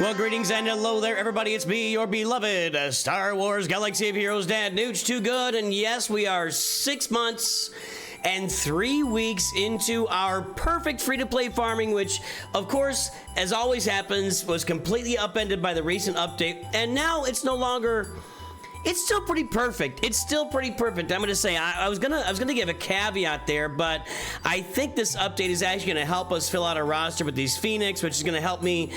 Well, greetings and hello there, everybody. It's me, your beloved Star Wars Galaxy of Heroes Dad, Nooch Too Good. And yes, we are 6 months and 3 weeks into our perfect free-to-play farming, which, of course, as always happens, was completely upended by the recent update. And now it's no longer... It's still pretty perfect. It's still pretty perfect. I'm gonna say I was gonna give a caveat there, but I think this update is actually gonna help us fill out a roster with these Phoenix, which is gonna help me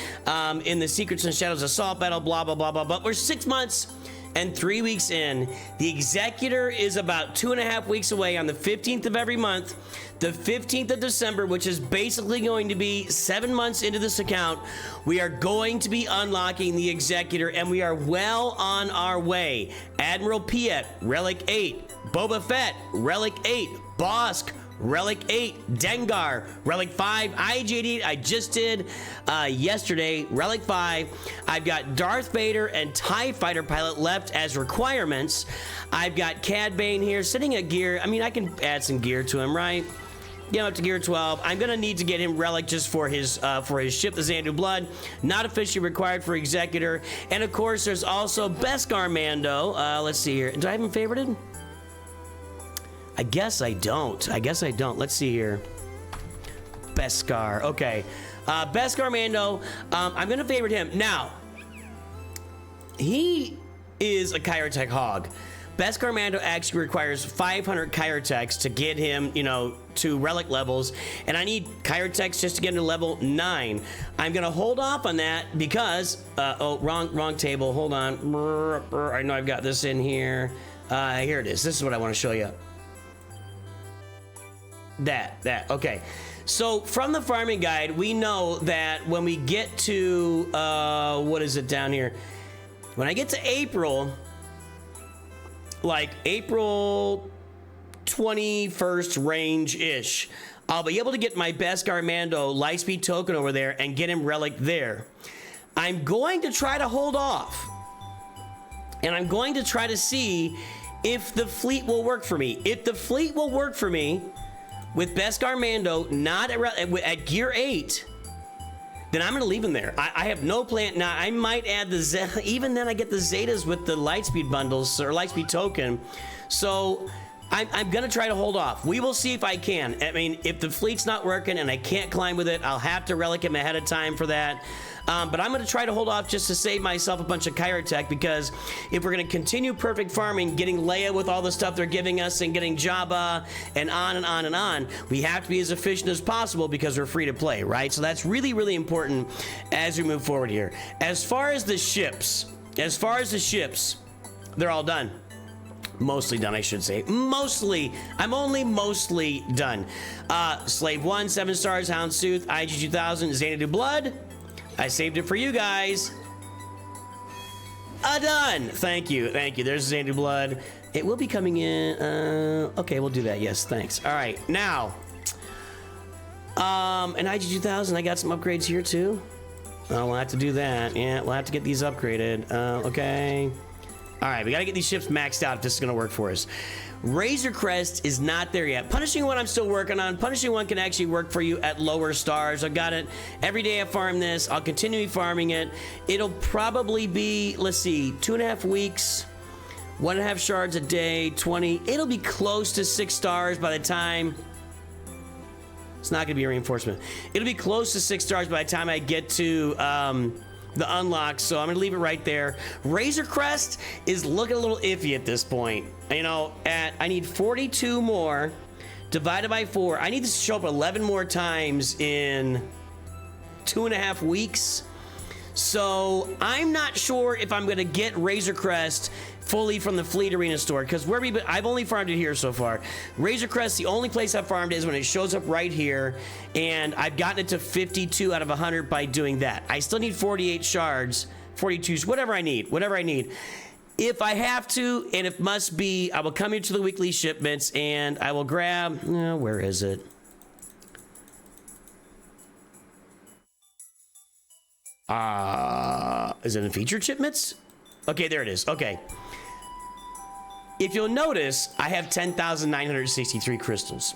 in the Secrets and Shadows Assault battle. Blah blah blah blah. But we're 6 months and 3 weeks in. The Executor is about 2.5 weeks away on the 15th of every month. The 15th of December, which is basically going to be 7 months into this account, we are going to be unlocking the Executor, and we are well on our way. Admiral Piet, Relic 8. Boba Fett, Relic 8. Bosk, Relic 8. Dengar, Relic 5. IG-88 I just did yesterday, Relic 5. I've got Darth Vader and TIE Fighter Pilot left as requirements. I've got Cad Bane here sitting at gear. I mean, I can add some gear to him, right? Get him up to gear 12. I'm gonna need to get him Relic just for his ship, the Xanadu Blood. Not officially required for Executor. And of course, there's also Beskar Mando. Let's see here. Do I have him favorited? I guess I don't. Let's see here. Beskar. Okay. Beskar Mando. I'm gonna favorite him. Now, he is a Kyrotech hog. Beskar Mando actually requires 500 Kyrotechs to get him, you know, to relic levels, and I need Kyrotechs just to get him to level 9. I'm gonna hold off on that because, oh, wrong table, hold on. I know I've got this in here. Here it is. This is what I want to show you. That, okay. So from the farming guide, we know that when we get to, what is it down here? When I get to April, like April 21st range-ish, I'll be able to get my Beskar Mando Lightspeed token over there and get him Relic there. I'm going to try to hold off, and I'm going to try to see if the fleet will work for me. If the fleet will work for me with Beskar Mando not at gear 8, then I'm gonna leave him there. I have no plan. Now, I might add the Zeta. Even then I get the Zetas with the Lightspeed bundles or Lightspeed token. So I'm gonna try to hold off. We will see if I can. I mean, if the fleet's not working and I can't climb with it, I'll have to relic him ahead of time for that. But I'm gonna try to hold off just to save myself a bunch of Kyrotech, because if we're gonna continue perfect farming, getting Leia with all the stuff they're giving us and getting Jabba and on and on and on, we have to be as efficient as possible because we're free to play, right? So that's really, really important as we move forward here. As far as the ships, they're all done. Mostly done, I should say. Mostly. I'm only mostly done. Slave 1, 7 stars, Houndstooth, IG-2000, Xanadu Blood. I saved it for you guys. Done. Thank you. There's Xanadu Blood. It will be coming in. Okay, we'll do that. Yes, thanks. All right, now. An IG-2000. I got some upgrades here too. Oh, we'll have to do that. Yeah, we'll have to get these upgraded. Okay. All right, we got to get these ships maxed out if this is going to work for us. Razor Crest is not there yet. Punishing One I'm still working on. Punishing One can actually work for you at lower stars. I've got it every day. I farm this. I'll continue farming it. It'll probably be, let's see, 2.5 weeks, 1.5 shards a day, 20. It'll be close to 6 stars by the time. It's not going to be a reinforcement. It'll be close to 6 stars by the time I get to the unlock, so I'm gonna leave it right there. Razor Crest is looking a little iffy at this point. You know, I need 42 more divided by 4. I need this to show up 11 more times in 2.5 weeks. So I'm not sure if I'm gonna get Razor Crest fully from the Fleet Arena store, because I've only farmed it here so far. Razor Crest, the only place I've farmed is when it shows up right here, and I've gotten it to 52 out of 100 by doing that. I still need 48 shards, 42s, whatever I need. If I have to, and if must be, I will come here to the weekly shipments, and I will grab, where is it? Is it in featured shipments? Okay, there it is. Okay. If you'll notice, I have 10,963 crystals.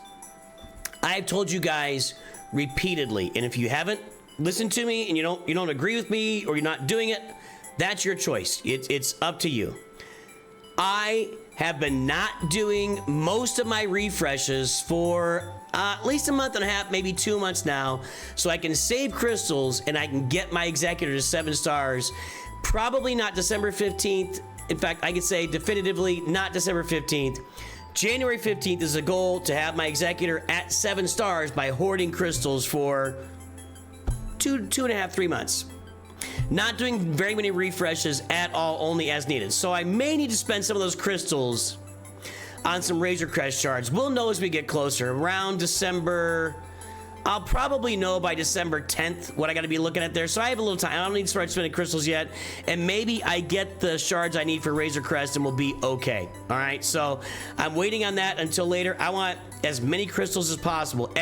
I have told you guys repeatedly, and if you haven't listen to me and you don't agree with me or you're not doing it, that's your choice. It's up to you. I have been not doing most of my refreshes for at least a month and a half, maybe 2 months now, so I can save crystals and I can get my Executor to 7 stars. Probably not December 15th. In fact, I could say definitively not December 15th. January 15th is a goal to have my Executor at 7 stars by hoarding crystals for 2.5, 3 months. Not doing very many refreshes at all, only as needed. So I may need to spend some of those crystals on some Razor Crest shards. We'll know as we get closer. Around December, I'll probably know by December 10th what I got to be looking at there. So I have a little time. I don't need to start spending crystals yet. And maybe I get the shards I need for Razor Crest and we'll be okay. All right. So I'm waiting on that until later. I want as many crystals as possible.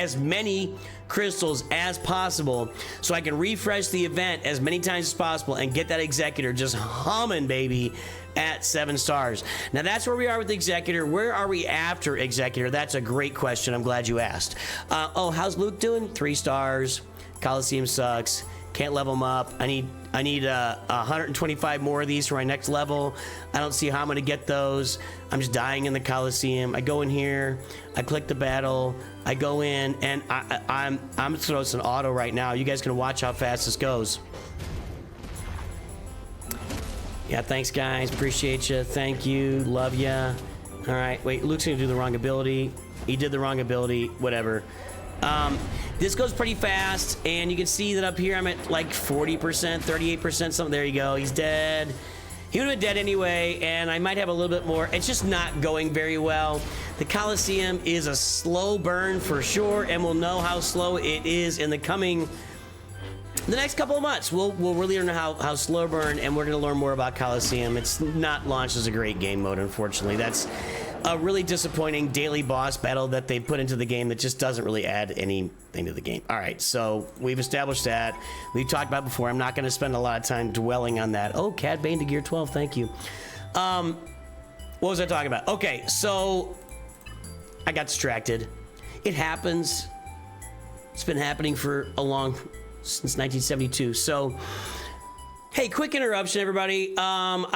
So I can refresh the event as many times as possible and get that Executor just humming, baby, at 7 stars. Now that's where we are with the Executor. Where are we after Executor? That's a great question. I'm glad you asked. Oh, how's Luke doing? 3 stars. Coliseum sucks. Can't level him up. I need 125 more of these for my next level. I don't see how I'm gonna get those. I'm just dying in the Coliseum. I go in here, I click the battle, I go in, and I'm throwing an auto right now. You guys can watch how fast this goes. Yeah, thanks guys, appreciate you. Thank you, love ya. All right, wait, Luke's gonna do the wrong ability. He did the wrong ability, whatever. This goes pretty fast, and you can see that up here I'm at like 40%, 38%, something. There you go, he's dead. He would have been dead anyway, and I might have a little bit more. It's just not going very well. The Coliseum is a slow burn for sure, and we'll know how slow it is in the next couple of months. We'll really learn how slow burn, and we're gonna learn more about Coliseum. It's not launched as a great game mode, unfortunately. That's a really disappointing daily boss battle that they put into the game that just doesn't really add anything to the game. All right, so we've established that. We've talked about before. I'm not going to spend a lot of time dwelling on that. Oh, Cad Bane to Gear 12, thank you. What was I talking about? Okay, so I got distracted. It happens. It's been happening since 1972. So, hey, quick interruption, everybody. I'm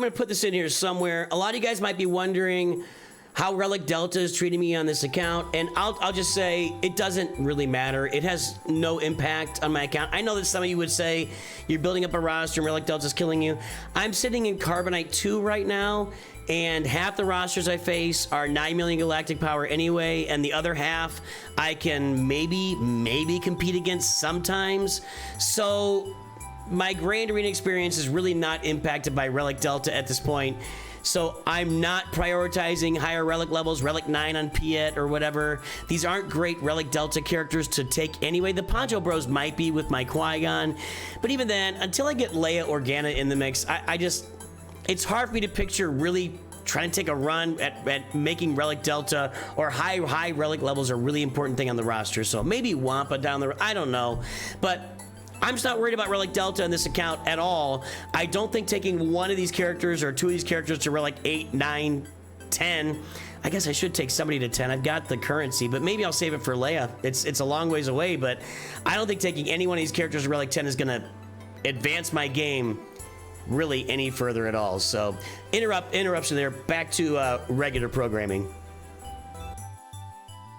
going to put this in here somewhere. A lot of you guys might be wondering how Relic Delta is treating me on this account, and I'll just say it doesn't really matter. It has no impact on my account. I know that some of you would say you're building up a roster and Relic Delta's killing you. I'm sitting in Carbonite 2 right now, and half the rosters I face are 9 million galactic power anyway, and the other half I can maybe compete against sometimes. So my Grand Arena experience is really not impacted by Relic Delta at this point. So I'm not prioritizing higher Relic levels, Relic 9 on Piet or whatever. These aren't great Relic Delta characters to take anyway. The Poncho Bros might be with my Qui-Gon. But even then, until I get Leia Organa in the mix, it's hard for me to picture really trying to take a run at making Relic Delta or high Relic levels a really important thing on the roster. So maybe Wampa down the road, I don't know. But I'm just not worried about Relic Delta on this account at all. I don't think taking one of these characters or two of these characters to Relic 8, 9, 10, I guess I should take somebody to 10. I've got the currency, but maybe I'll save it for Leia. It's a long ways away, but I don't think taking any one of these characters to Relic 10 is going to advance my game really any further at all. So interruption there. Back to regular programming.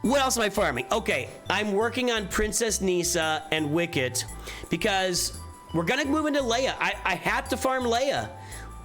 What else am I farming? Okay, I'm working on Princess Nisa and Wicket because we're gonna move into Leia. I have to farm Leia.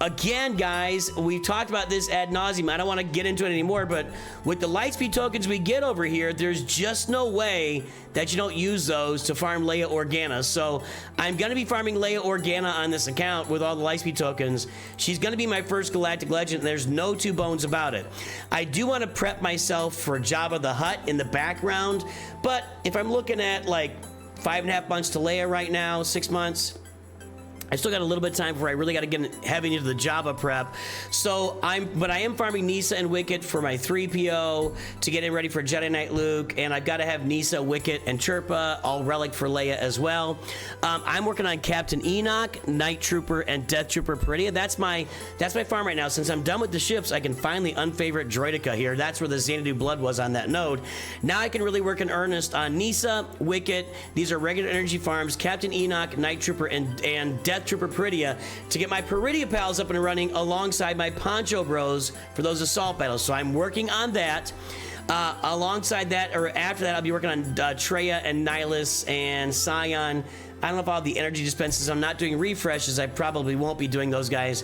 Again, guys, we've talked about this ad nauseum. I don't want to get into it anymore, but with the Lightspeed tokens we get over here, there's just no way that you don't use those to farm Leia Organa. So I'm going to be farming Leia Organa on this account with all the Lightspeed tokens. She's going to be my first Galactic Legend, and there's no two bones about it. I do want to prep myself for Jabba the Hutt in the background, but if I'm looking at like 5.5 months to Leia right now, 6 months, I still got a little bit of time before I really got to get heavy into the Java prep. So I am farming Nisa and Wicket for my 3PO to get him ready for Jedi Knight Luke, and I've got to have Nisa, Wicket, and Chirpa all relic for Leia as well. I'm working on Captain Enoch, Night Trooper, and Death Trooper Peridia. That's my farm right now. Since I'm done with the ships, I can finally unfavorite Droideka here. That's where the Xanadu blood was on that node. Now I can really work in earnest on Nisa, Wicket. These are regular energy farms, Captain Enoch, Night Trooper, and Death Trooper Peridia to get my Peridia pals up and running alongside my Poncho Bros for those assault battles. So I'm working on that. Alongside that, or after that, I'll be working on Traya and Nihilus and Scion. I don't know if I'll have the energy dispenses. I'm not doing refreshes. I probably won't be doing those guys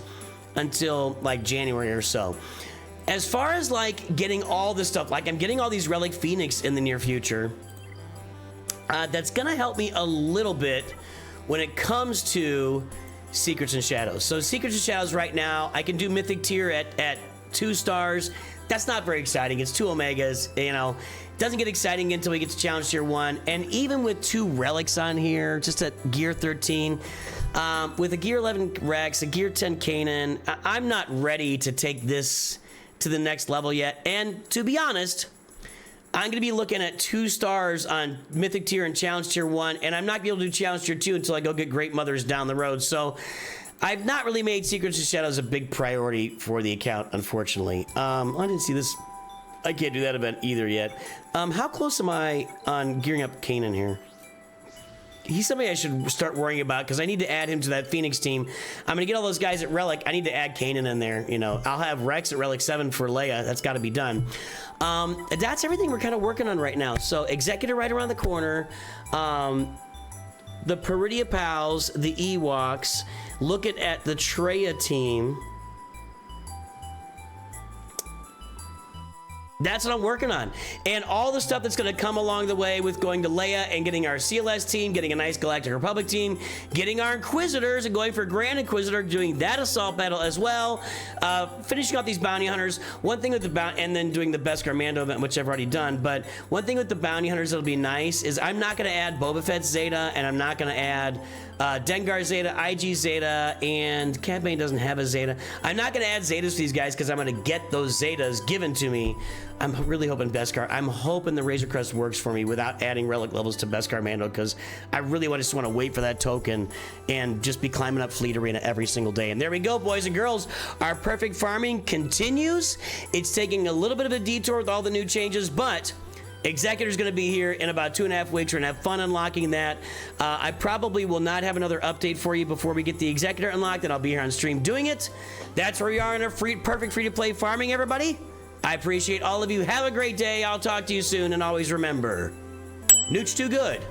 until like January or so. As far as like getting all this stuff, like I'm getting all these Relic Phoenix in the near future. That's gonna help me a little bit when it comes to Secrets and Shadows. So Secrets and Shadows right now, I can do Mythic tier at 2 stars. That's not very exciting. It's 2 Omegas, you know. Doesn't get exciting until we get to Challenge Tier 1. And even with 2 relics on here, just at Gear 13, with a Gear 11 Rex, a Gear 10 Kanan, I'm not ready to take this to the next level yet. And to be honest, I'm going to be looking at 2 stars on Mythic Tier and Challenge Tier 1, and I'm not going to be able to do Challenge Tier 2 until I go get Great Mothers down the road. So I've not really made Secrets and Shadows a big priority for the account, unfortunately. I didn't see this. I can't do that event either yet. How close am I on gearing up Kanan here? He's somebody I should start worrying about because I need to add him to that Phoenix team. I'm going to get all those guys at Relic. I need to add Kanan in there. You know, I'll have Rex at Relic 7 for Leia. That's got to be done. That's everything we're kind of working on right now. So Executor right around the corner. The Peridia Pals, the Ewoks. Looking at the Traya team. That's what I'm working on. And all the stuff that's going to come along the way with going to Leia and getting our CLS team, getting a nice Galactic Republic team, getting our Inquisitors and going for Grand Inquisitor, doing that assault battle as well, finishing off these bounty hunters. One thing with the bounty, and then doing the Beskar Mando event, which I've already done. But one thing with the bounty hunters that'll be nice is I'm not going to add Boba Fett Zeta, and I'm not going to add Dengar Zeta, IG Zeta, and Cad Bane doesn't have a Zeta. I'm not going to add Zetas to these guys because I'm going to get those Zetas given to me. I'm really hoping Beskar. I'm hoping the Razor Crest works for me without adding relic levels to Beskar Mando because I really just want to wait for that token and just be climbing up Fleet Arena every single day. And there we go, boys and girls. Our perfect farming continues. It's taking a little bit of a detour with all the new changes, but Executor's going to be here in about 2.5 weeks. We're going to have fun unlocking that. I probably will not have another update for you before we get the Executor unlocked, and I'll be here on stream doing it. That's where we are in our perfect free-to-play farming, everybody. I appreciate all of you. Have a great day. I'll talk to you soon, and always remember, Nooch too good.